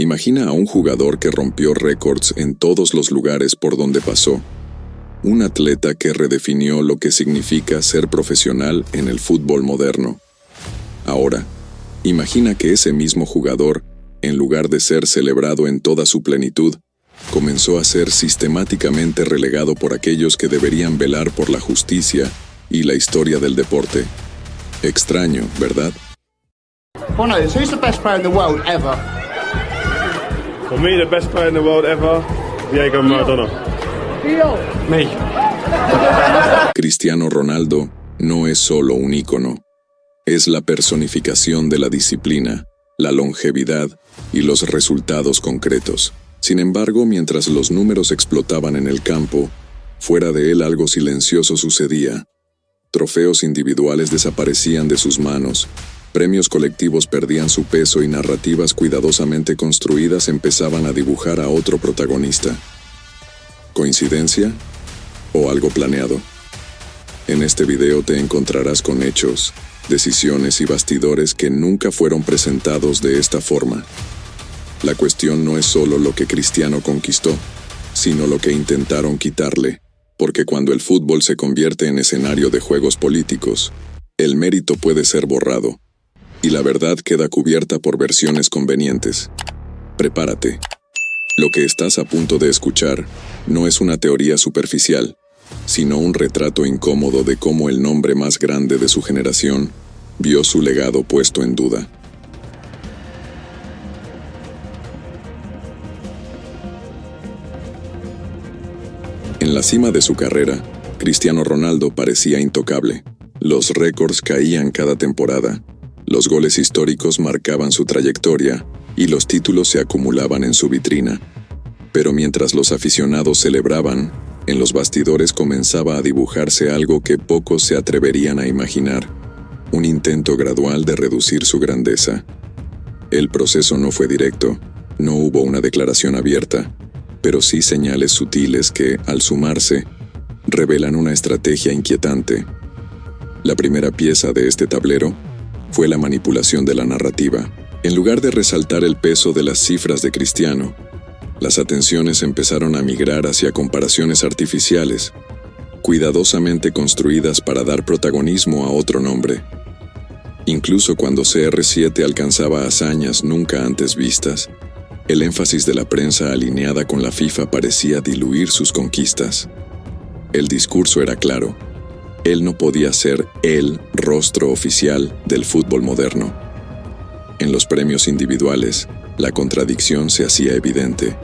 Imagina a un jugador que rompió récords en todos los lugares por donde pasó. Un atleta que redefinió lo que significa ser profesional en el fútbol moderno. Ahora, imagina que ese mismo jugador, en lugar de ser celebrado en toda su plenitud, comenzó a ser sistemáticamente relegado por aquellos que deberían velar por la justicia y la historia del deporte. Extraño, ¿verdad? Bono, who's the best player in the world ever? For me, the best player in the world ever, Diego Maradona. Me. Cristiano Ronaldo no es solo un ícono. Es la personificación de la disciplina, la longevidad y los resultados concretos. Sin embargo, mientras los números explotaban en el campo, fuera de él algo silencioso sucedía. Trofeos individuales desaparecían de sus manos, premios colectivos perdían su peso y narrativas cuidadosamente construidas empezaban a dibujar a otro protagonista. ¿Coincidencia? ¿O algo planeado? En este video te encontrarás con hechos, decisiones y bastidores que nunca fueron presentados de esta forma. La cuestión no es solo lo que Cristiano conquistó, sino lo que intentaron quitarle, porque cuando el fútbol se convierte en escenario de juegos políticos, el mérito puede ser borrado, y la verdad queda cubierta por versiones convenientes. Prepárate. Lo que estás a punto de escuchar no es una teoría superficial, sino un retrato incómodo de cómo el nombre más grande de su generación vio su legado puesto en duda. En la cima de su carrera, Cristiano Ronaldo parecía intocable. Los récords caían cada temporada, los goles históricos marcaban su trayectoria y los títulos se acumulaban en su vitrina. Pero mientras los aficionados celebraban, en los bastidores comenzaba a dibujarse algo que pocos se atreverían a imaginar, un intento gradual de reducir su grandeza. El proceso no fue directo, no hubo una declaración abierta, pero sí señales sutiles que, al sumarse, revelan una estrategia inquietante. La primera pieza de este tablero fue la manipulación de la narrativa. En lugar de resaltar el peso de las cifras de Cristiano, las atenciones empezaron a migrar hacia comparaciones artificiales, cuidadosamente construidas para dar protagonismo a otro nombre. Incluso cuando CR7 alcanzaba hazañas nunca antes vistas, el énfasis de la prensa alineada con la FIFA parecía diluir sus conquistas. El discurso era claro. Él no podía ser el rostro oficial del fútbol moderno. En los premios individuales, la contradicción se hacía evidente.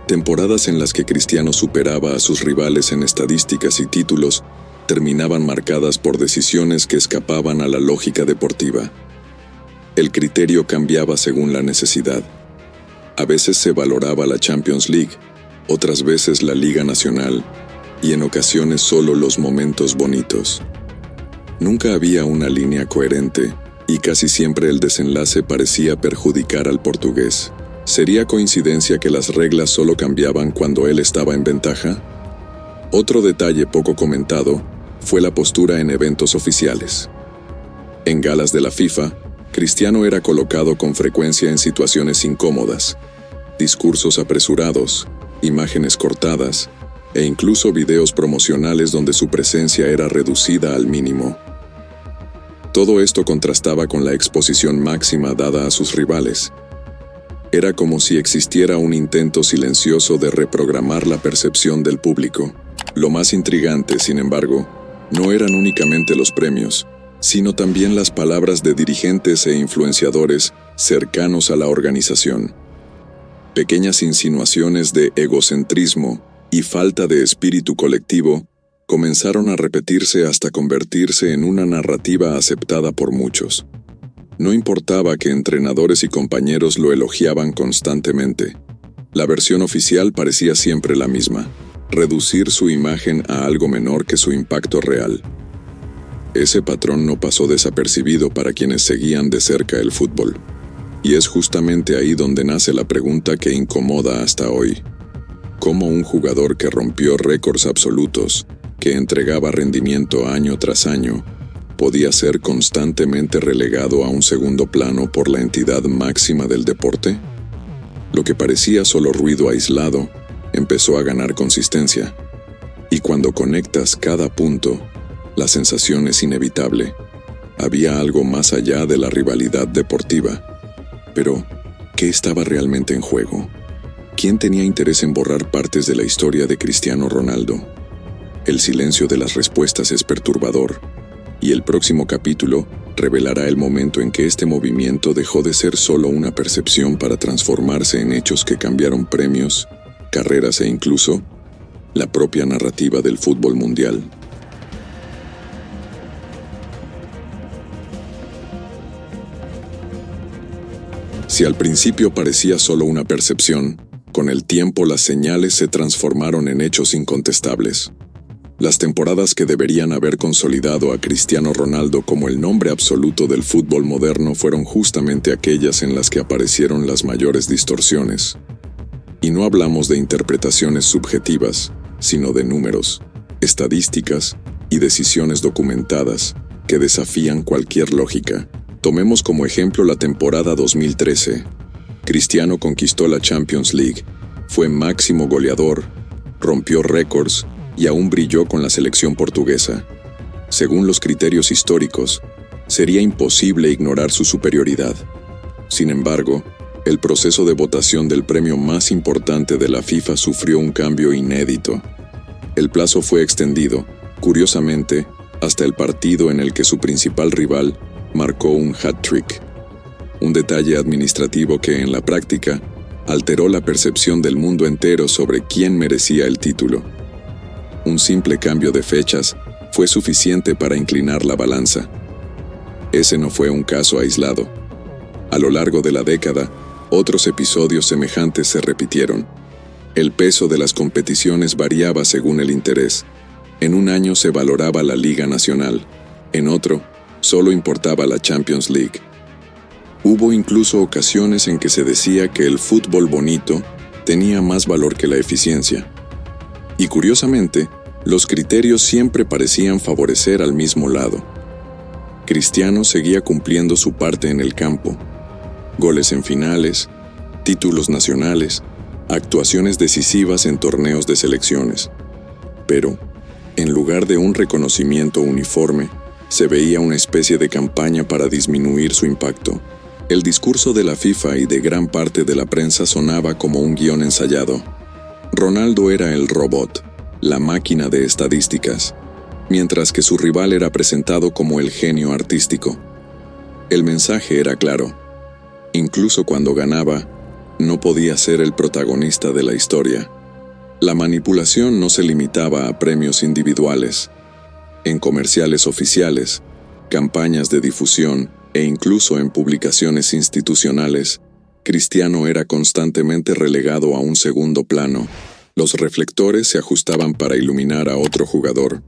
Temporadas en las que Cristiano superaba a sus rivales en estadísticas y títulos terminaban marcadas por decisiones que escapaban a la lógica deportiva. El criterio cambiaba según la necesidad. A veces se valoraba la Champions League, otras veces la Liga Nacional, y en ocasiones solo los momentos bonitos. Nunca había una línea coherente, y casi siempre el desenlace parecía perjudicar al portugués. ¿Sería coincidencia que las reglas solo cambiaban cuando él estaba en ventaja? Otro detalle poco comentado fue la postura en eventos oficiales. En galas de la FIFA, Cristiano era colocado con frecuencia en situaciones incómodas, discursos apresurados, imágenes cortadas, e incluso videos promocionales donde su presencia era reducida al mínimo. Todo esto contrastaba con la exposición máxima dada a sus rivales. Era como si existiera un intento silencioso de reprogramar la percepción del público. Lo más intrigante, sin embargo, no eran únicamente los premios, sino también las palabras de dirigentes e influenciadores cercanos a la organización. Pequeñas insinuaciones de egocentrismo y falta de espíritu colectivo comenzaron a repetirse hasta convertirse en una narrativa aceptada por muchos. No importaba que entrenadores y compañeros lo elogiaban constantemente. La versión oficial parecía siempre la misma: reducir su imagen a algo menor que su impacto real. Ese patrón no pasó desapercibido para quienes seguían de cerca el fútbol. Y es justamente ahí donde nace la pregunta que incomoda hasta hoy. ¿Cómo un jugador que rompió récords absolutos, que entregaba rendimiento año tras año, podía ser constantemente relegado a un segundo plano por la entidad máxima del deporte? Lo que parecía solo ruido aislado empezó a ganar consistencia. Y cuando conectas cada punto, la sensación es inevitable. Había algo más allá de la rivalidad deportiva. Pero, ¿qué estaba realmente en juego? ¿Quién tenía interés en borrar partes de la historia de Cristiano Ronaldo? El silencio de las respuestas es perturbador, y el próximo capítulo revelará el momento en que este movimiento dejó de ser solo una percepción para transformarse en hechos que cambiaron premios, carreras e incluso la propia narrativa del fútbol mundial. Si al principio parecía solo una percepción, con el tiempo las señales se transformaron en hechos incontestables. Las temporadas que deberían haber consolidado a Cristiano Ronaldo como el nombre absoluto del fútbol moderno fueron justamente aquellas en las que aparecieron las mayores distorsiones. Y no hablamos de interpretaciones subjetivas, sino de números, estadísticas y decisiones documentadas que desafían cualquier lógica. Tomemos como ejemplo la temporada 2013. Cristiano conquistó la Champions League, fue máximo goleador, rompió récords y aún brilló con la selección portuguesa. Según los criterios históricos, sería imposible ignorar su superioridad. Sin embargo, el proceso de votación del premio más importante de la FIFA sufrió un cambio inédito. El plazo fue extendido, curiosamente, hasta el partido en el que su principal rival marcó un hat-trick. Un detalle administrativo que en la práctica alteró la percepción del mundo entero sobre quién merecía el título. Un simple cambio de fechas fue suficiente para inclinar la balanza. Ese no fue un caso aislado. A lo largo de la década, otros episodios semejantes se repitieron. El peso de las competiciones variaba según el interés. En un año se valoraba la Liga Nacional, en otro, solo importaba la Champions League. Hubo incluso ocasiones en que se decía que el fútbol bonito tenía más valor que la eficiencia. Y curiosamente, los criterios siempre parecían favorecer al mismo lado. Cristiano seguía cumpliendo su parte en el campo. Goles en finales, títulos nacionales, actuaciones decisivas en torneos de selecciones. Pero, en lugar de un reconocimiento uniforme, se veía una especie de campaña para disminuir su impacto. El discurso de la FIFA y de gran parte de la prensa sonaba como un guión ensayado. Ronaldo era el robot, la máquina de estadísticas, mientras que su rival era presentado como el genio artístico. El mensaje era claro. Incluso cuando ganaba, no podía ser el protagonista de la historia. La manipulación no se limitaba a premios individuales. En comerciales oficiales, campañas de difusión e incluso en publicaciones institucionales, Cristiano era constantemente relegado a un segundo plano. Los reflectores se ajustaban para iluminar a otro jugador,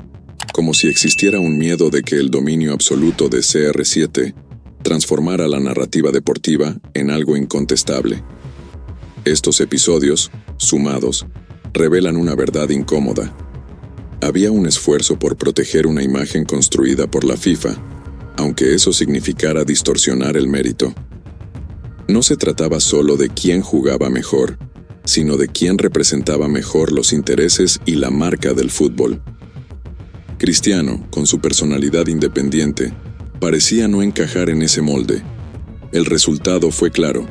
como si existiera un miedo de que el dominio absoluto de CR7 transformara la narrativa deportiva en algo incontestable. Estos episodios, sumados, revelan una verdad incómoda. Había un esfuerzo por proteger una imagen construida por la FIFA, aunque eso significara distorsionar el mérito. No se trataba solo de quién jugaba mejor, sino de quién representaba mejor los intereses y la marca del fútbol. Cristiano, con su personalidad independiente, parecía no encajar en ese molde. El resultado fue claro: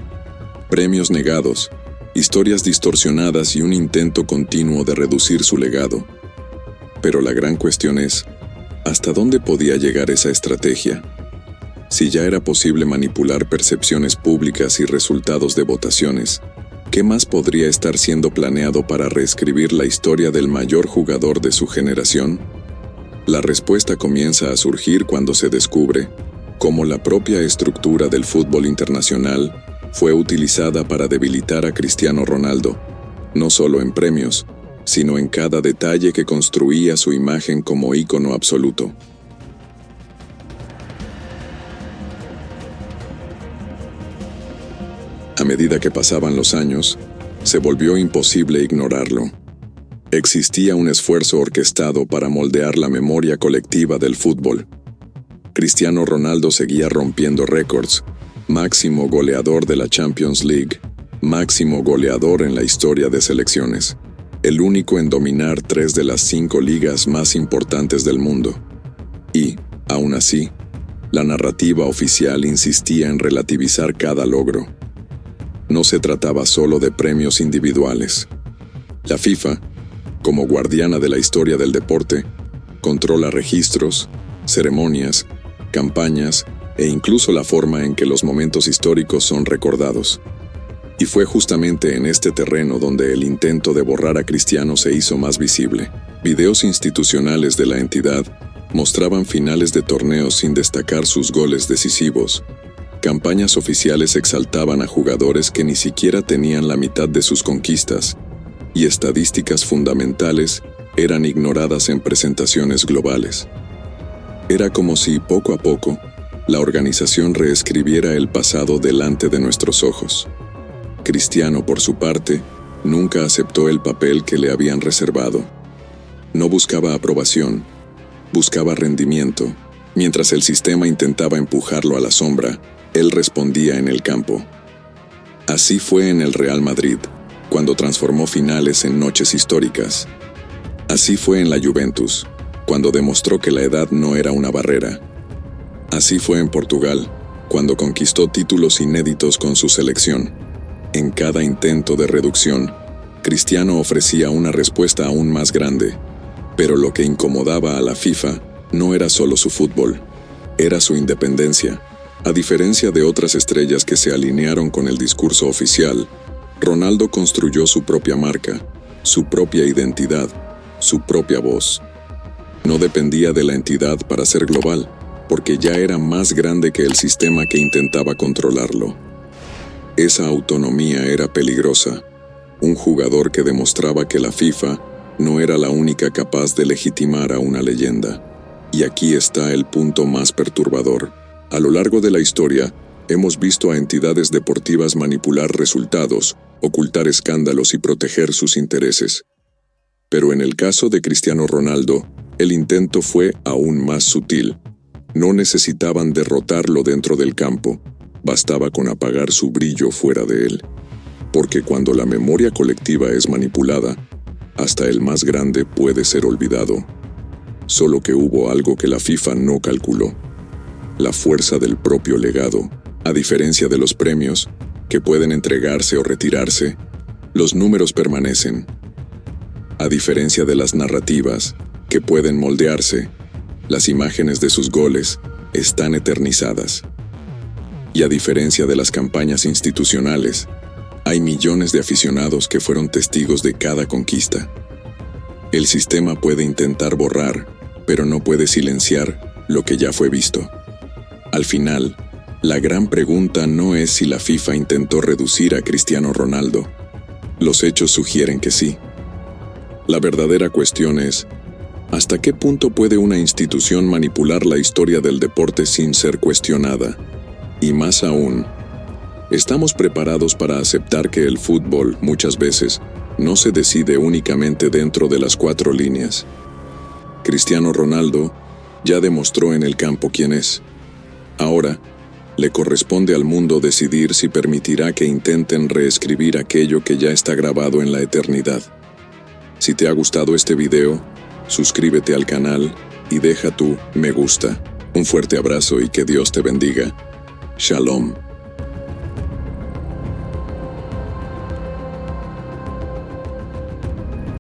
premios negados, historias distorsionadas y un intento continuo de reducir su legado. Pero la gran cuestión es, ¿hasta dónde podía llegar esa estrategia? Si ya era posible manipular percepciones públicas y resultados de votaciones, ¿qué más podría estar siendo planeado para reescribir la historia del mayor jugador de su generación? La respuesta comienza a surgir cuando se descubre cómo la propia estructura del fútbol internacional fue utilizada para debilitar a Cristiano Ronaldo, no solo en premios, sino en cada detalle que construía su imagen como ícono absoluto. A medida que pasaban los años, se volvió imposible ignorarlo. Existía un esfuerzo orquestado para moldear la memoria colectiva del fútbol. Cristiano Ronaldo seguía rompiendo récords, máximo goleador de la Champions League, máximo goleador en la historia de selecciones, el único en dominar 3 de las 5 ligas más importantes del mundo. Y, aún así, la narrativa oficial insistía en relativizar cada logro. No se trataba solo de premios individuales. La FIFA, como guardiana de la historia del deporte, controla registros, ceremonias, campañas e incluso la forma en que los momentos históricos son recordados. Y fue justamente en este terreno donde el intento de borrar a Cristiano se hizo más visible. Videos institucionales de la entidad mostraban finales de torneos sin destacar sus goles decisivos. Campañas oficiales exaltaban a jugadores que ni siquiera tenían la mitad de sus conquistas, y estadísticas fundamentales eran ignoradas en presentaciones globales. Era como si, poco a poco, la organización reescribiera el pasado delante de nuestros ojos. Cristiano, por su parte, nunca aceptó el papel que le habían reservado. No buscaba aprobación, buscaba rendimiento. Mientras el sistema intentaba empujarlo a la sombra, él respondía en el campo. Así fue en el Real Madrid, cuando transformó finales en noches históricas. Así fue en la Juventus, cuando demostró que la edad no era una barrera. Así fue en Portugal, cuando conquistó títulos inéditos con su selección. En cada intento de reducción, Cristiano ofrecía una respuesta aún más grande. Pero lo que incomodaba a la FIFA no era solo su fútbol, era su independencia. A diferencia de otras estrellas que se alinearon con el discurso oficial, Ronaldo construyó su propia marca, su propia identidad, su propia voz. No dependía de la entidad para ser global, porque ya era más grande que el sistema que intentaba controlarlo. Esa autonomía era peligrosa, un jugador que demostraba que la FIFA no era la única capaz de legitimar a una leyenda. Y aquí está el punto más perturbador. A lo largo de la historia, hemos visto a entidades deportivas manipular resultados, ocultar escándalos y proteger sus intereses. Pero en el caso de Cristiano Ronaldo, el intento fue aún más sutil. No necesitaban derrotarlo dentro del campo, bastaba con apagar su brillo fuera de él. Porque cuando la memoria colectiva es manipulada, hasta el más grande puede ser olvidado. Solo que hubo algo que la FIFA no calculó: la fuerza del propio legado. A diferencia de los premios, que pueden entregarse o retirarse, los números permanecen. A diferencia de las narrativas, que pueden moldearse, las imágenes de sus goles están eternizadas. Y a diferencia de las campañas institucionales, hay millones de aficionados que fueron testigos de cada conquista. El sistema puede intentar borrar, pero no puede silenciar lo que ya fue visto. Al final, la gran pregunta no es si la FIFA intentó reducir a Cristiano Ronaldo. Los hechos sugieren que sí. La verdadera cuestión es: ¿hasta qué punto puede una institución manipular la historia del deporte sin ser cuestionada? Y más aún, ¿estamos preparados para aceptar que el fútbol, muchas veces, no se decide únicamente dentro de las 4 líneas? Cristiano Ronaldo ya demostró en el campo quién es. Ahora, le corresponde al mundo decidir si permitirá que intenten reescribir aquello que ya está grabado en la eternidad. Si te ha gustado este video, suscríbete al canal y deja tu me gusta. Un fuerte abrazo y que Dios te bendiga. Shalom.